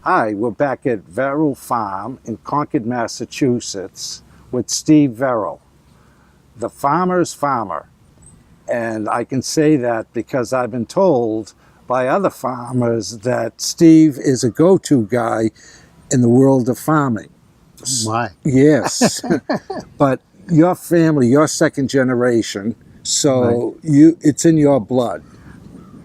Hi, we're back at Verrill Farm in Concord, Massachusetts with Steve Verrill, the farmer's farmer. And I can say that because I've been told by other farmers that Steve is a go-to guy in the world of farming. My. Yes, but your family, your second generation, so Right. it's in your blood.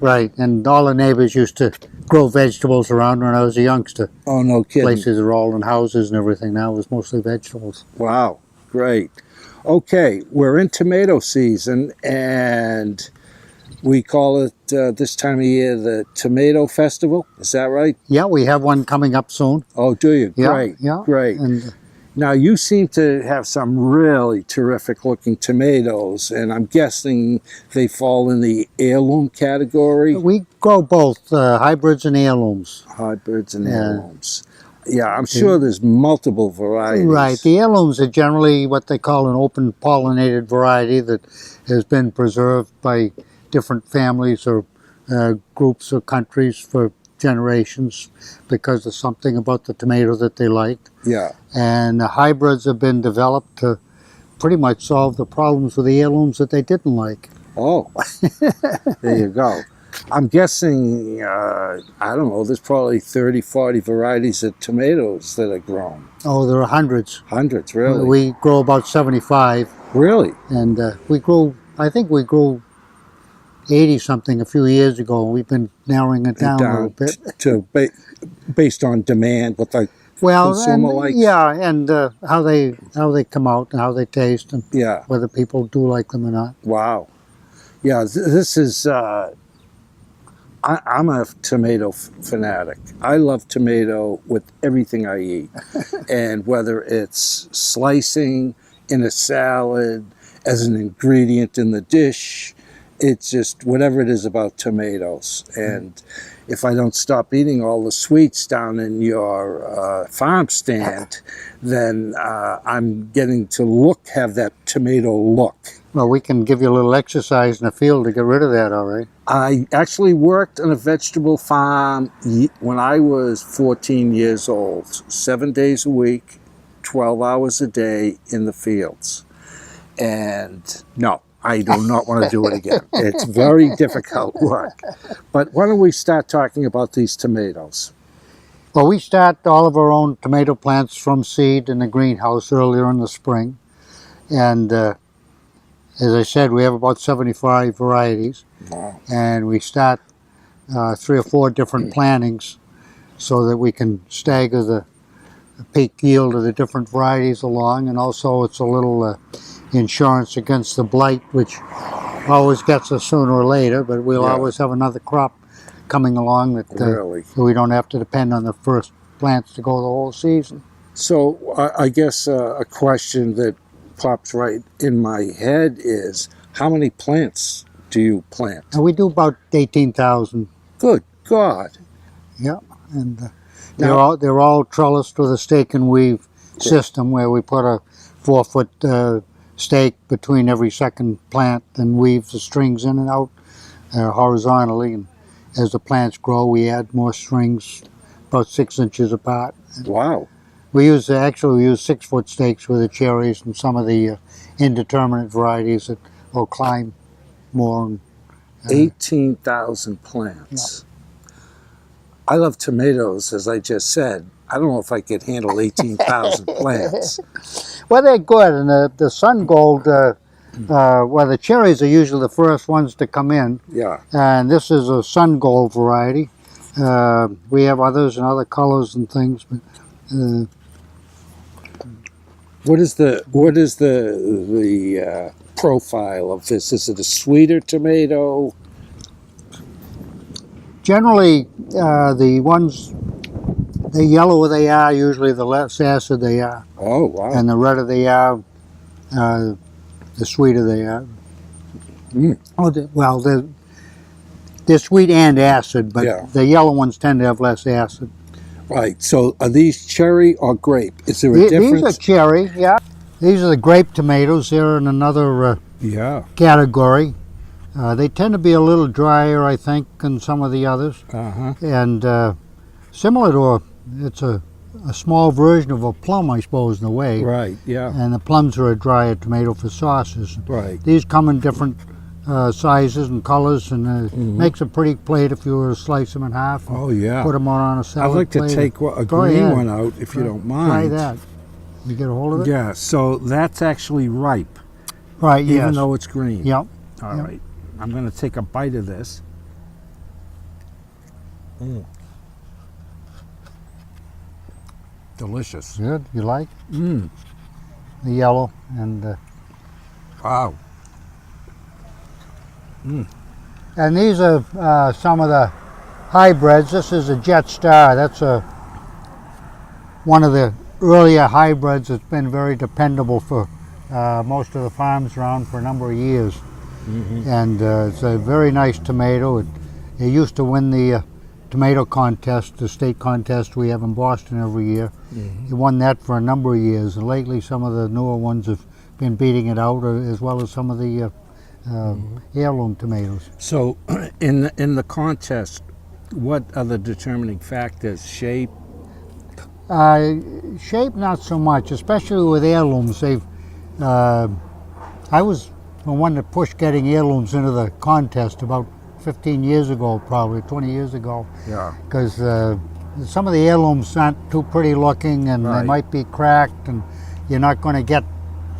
Right, and all the neighbors used to grow vegetables around when I was a youngster. Oh, no kidding. Places are all in houses and everything now. It was mostly vegetables. Wow, great. Okay, we're in tomato season, and we call it this time of year the Tomato Festival. Is that right? Yeah, we have one coming up soon. Oh, do you? Yeah, Great, yeah. great. And now, you seem to have some really terrific looking tomatoes, and I'm guessing they fall in the heirloom category? we grow both hybrids and heirlooms. Hybrids and heirlooms. Yeah, I'm sure there's multiple varieties. Right, the heirlooms are generally what they call an open pollinated variety that has been preserved by different families or groups or countries for generations because of something about the tomato that they liked. Yeah. And the hybrids have been developed to pretty much solve the problems with the heirlooms that they didn't like. Oh, there you go. I'm guessing, I don't know, there's probably 30, 40 varieties of tomatoes that are grown. Oh, there are hundreds. Hundreds, really? We grow about 75. Really? And I think we grew 80 something a few years ago. We've been narrowing it down a little bit. Based on demand, what the consumer likes? Yeah, and how they come out and how they taste and whether people do like them or not. Wow. Yeah, this is, I'm a tomato fanatic. I love tomato with everything I eat. And whether it's slicing in a salad, as an ingredient in the dish, it's just whatever it is about tomatoes. And if I don't stop eating all the sweets down in your farm stand, then I'm getting to have that tomato look. Well, we can give you a little exercise in the field to get rid of that, all right? I actually worked on a vegetable farm when I was 14 years old, 7 days a week, 12 hours a day in the fields. And no, I do not want to do it again. It's very difficult work. But why don't we start talking about these tomatoes? Well, we start all of our own tomato plants from seed in the greenhouse earlier in the spring. And as I said, we have about 75 varieties. Wow. And we start 3 or 4 different plantings so that we can stagger the peak yield of the different varieties along. And also it's a little insurance against the blight, which always gets us sooner or later, but we'll always have another crop coming along that so we don't have to depend on the first plants to go the whole season. So I guess a question that pops right in my head is, how many plants do you plant? And we do about 18,000. Good God. Yeah, and they're all trellised with a stake and weave system where we put a 4-foot stake between every second plant and weave the strings in and out horizontally. And as the plants grow, we add more strings about 6 inches apart. Wow. We use 6-foot stakes with the cherries and some of the indeterminate varieties that will climb more. 18,000 plants. Yeah. I love tomatoes, as I just said. I don't know if I could handle 18,000 plants. Well, they're good, and the sun gold, well, the cherries are usually the first ones to come in. Yeah. And this is a sun gold variety. We have others in other colors and things, but what is the profile of this? Is it a sweeter tomato? Generally, the yellower they are, usually the less acid they are. Oh, wow. And the redder they are, the sweeter they are. Mm. Oh, they're sweet and acid, but the yellow ones tend to have less acid. Right. So are these cherry or grape? Is there a difference? These are cherry, yeah. These are the grape tomatoes. They're in another category. They tend to be a little drier, I think, than some of the others. Uh-huh. And similar to it's a small version of a plum, I suppose, in a way. Right, yeah. And the plums are a drier tomato for sauces. Right. These come in different sizes and colors, and it makes a pretty plate if you were to slice them in half. Oh, yeah. Put them on a I'd salad like to plate. take a Go green ahead. one out, if you don't mind. Try that. You get a hold of it? Yeah, so that's actually ripe, Right, yes. even though it's green. Yep. All Yep. right. I'm going to take a bite of this. Delicious. Good. You like Mm. the yellow and Wow. and these are some of the hybrids. This is a Jet Star. That's one of the earlier hybrids that's been very dependable for most of the farms around for a number of years. And it's a very nice tomato. It used to win the tomato contest, the state contest we have in Boston every year. It won that for a number of years, and lately some of the newer ones have been beating it out, as well as some of the heirloom tomatoes. So, in the contest, what are the determining factors? Shape? Shape, not so much, especially with heirlooms. I was the one that pushed getting heirlooms into the contest about 15 years ago, probably 20 years ago, Yeah. because some of the heirlooms aren't too pretty looking, and Right. they might be cracked, and you're not going to get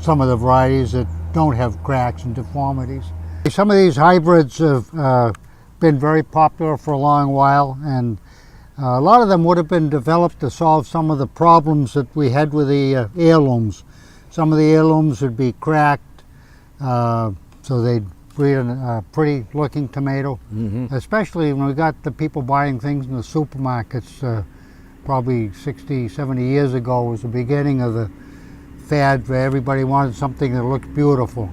some of the varieties that don't have cracks and deformities. Some of these hybrids have been very popular for a long while, and a lot of them would have been developed to solve some of the problems that we had with the heirlooms. Some of the heirlooms would be cracked, so they'd breed a pretty looking tomato, especially when we got the people buying things in the supermarkets. Probably 60, 70 years ago was the beginning of the fad where everybody wanted something that looked beautiful.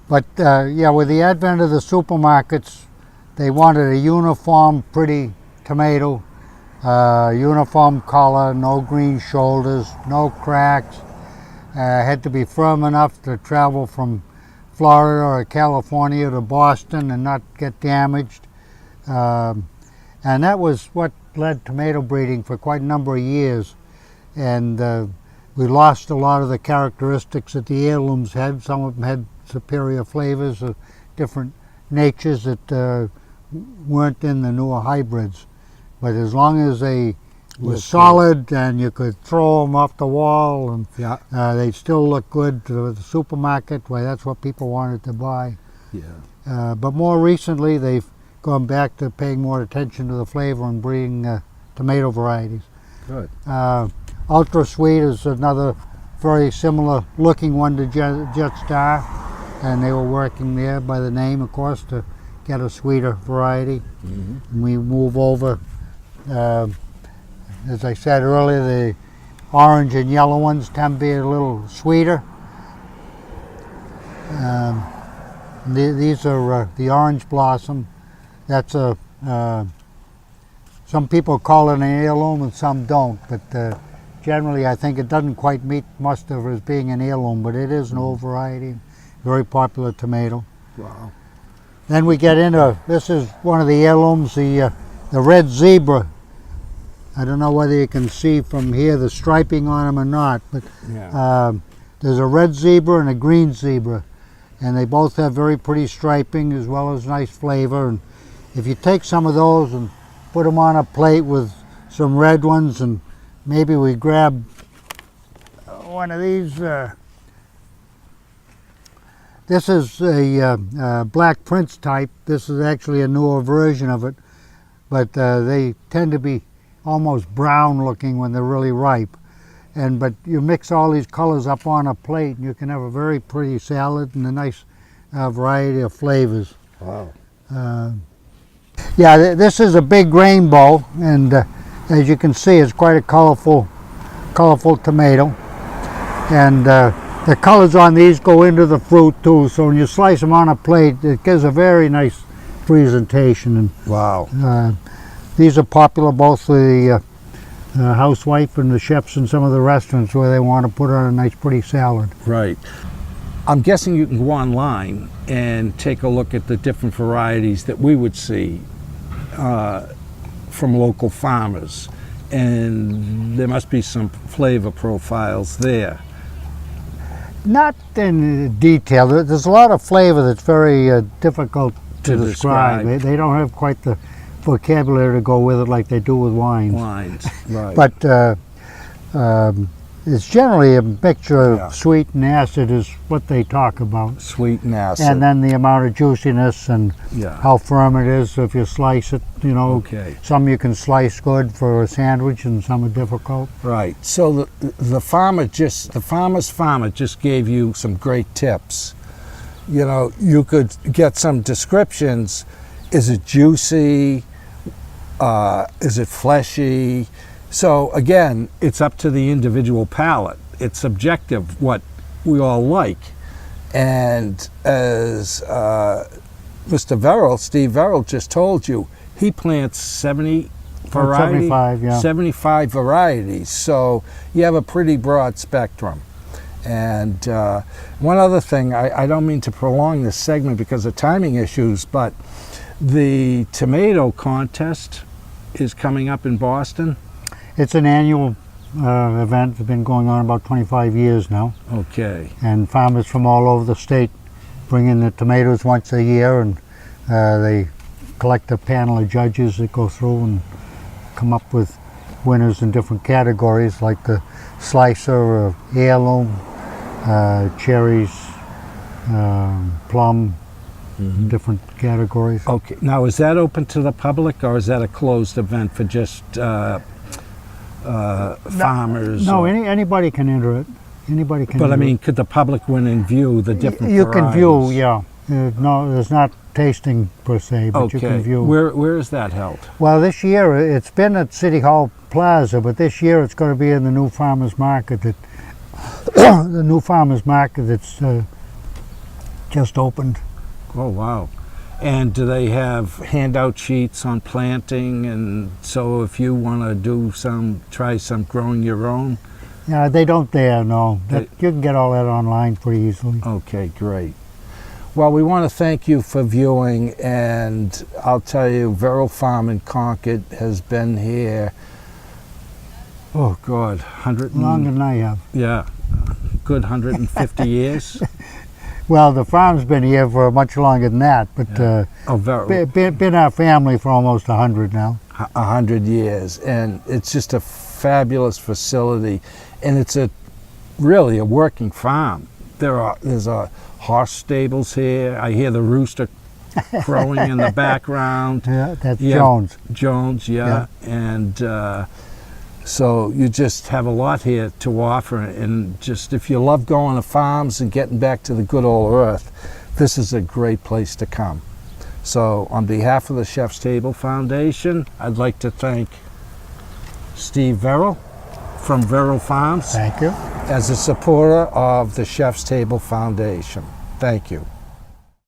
But yeah, with the advent of the supermarkets, they wanted a uniform, pretty tomato, uniform color, no green shoulders, no cracks. Had to be firm enough to travel from Florida or California to Boston and not get damaged. And that was what led tomato breeding for quite a number of years. And we lost a lot of the characteristics that the heirlooms had. Some of them had superior flavors of different natures that weren't in the newer hybrids. But as long as they were solid and you could throw them off the wall, and Yeah. they still look good to the supermarket, well, that's what people wanted to buy. Yeah. But more recently, they've gone back to paying more attention to the flavor and breeding tomato varieties. Good. Ultra Sweet is another very similar looking one to Jet Star, and they were working there by the name, of course, to get a sweeter variety. And we move over, as I said earlier, the orange and yellow ones tend to be a little sweeter. These are the orange blossom. That's some people call it an heirloom and some don't, but generally I think it doesn't quite meet muster as being an heirloom, but it is an old variety, very popular tomato. Wow. Then we get into, this is one of the heirlooms, the red zebra. I don't know whether you can see from here the striping on them or not, but Yeah. there's a red zebra and a green zebra, and they both have very pretty striping as well as nice flavor. And if you take some of those and put them on a plate with some red ones, and maybe we grab one of these. This is a Black Prince type. This is actually a newer version of it, but they tend to be almost brown looking when they're really ripe. But you mix all these colors up on a plate, and you can have a very pretty salad and a nice variety of flavors. Wow. Yeah, this is a big rainbow, and as you can see, it's quite a colorful tomato. And the colors on these go into the fruit too, so when you slice them on a plate, it gives a very nice presentation. And Wow. these are popular both with the housewife and the chefs in some of the restaurants where they want to put on a nice pretty salad. Right. I'm guessing you can go online and take a look at the different varieties that we would see from local farmers. and there must be some flavor profiles there. Not in detail. There's a lot of flavor that's very difficult to describe. They don't have quite the vocabulary to go with it like they do with wines. Wines, right. But it's generally a mixture Yeah. of sweet and acid is what they talk about. Sweet and acid. And then the amount of juiciness and yeah. how firm it is if you slice it, you know. Okay. Some you can slice good for a sandwich and some are difficult. Right. So the farmer's farmer just gave you some great tips. You know, you could get some descriptions. Is it juicy? Is it fleshy? So again, it's up to the individual palate. It's subjective what we all like. And as Mr. Verrill, Steve Verrill just told you, he plants 70 varieties. 75, yeah. 75 varieties. So you have a pretty broad spectrum. And one other thing, I don't mean to prolong this segment because of timing issues, but the tomato contest is coming up in Boston. It's an annual event that's been going on about 25 years now. Okay. And farmers from all over the state bring in the tomatoes once a year, and they collect a panel of judges that go through and come up with winners in different categories, like the slicer or heirloom, cherries, plum, different categories. Okay. Now, is that open to the public, or is that a closed event for just farmers? No, or- anybody can enter it. Anybody can. But I enter mean, it. could the public win and view the different You can varieties? view, yeah. No, there's not tasting per se, but Okay. you can view. Where is that held? Well, this year it's been at City Hall Plaza, but this year it's going to be in the new farmers market that the new farmers market that's just opened. Oh, wow. And do they have handout sheets on planting? And so if you want to try some growing your own? Yeah, they don't there, no. You can get all that online pretty easily. Okay, great. Well, we want to thank you for viewing, and I'll tell you, Verrill Farm in Concord has been here, oh God, 100 Longer than I have. yeah, good 150 years. Well, the farm's been here for much longer than that, but Oh, Verrill. been our family for almost 100 now. 100 years, and it's just a fabulous facility, and it's really a working farm. There's a horse stables here. I hear the rooster crowing in the background. Yeah, that's Yeah. Jones. Jones, yeah. And so you just have a lot here to offer, and just if you love going to farms and getting back to the good old earth, this is a great place to come. So on behalf of the Chef's Table Foundation, I'd like to thank Steve Verrill from Verrill Farms Thank you. as a supporter of the Chef's Table Foundation. Thank you.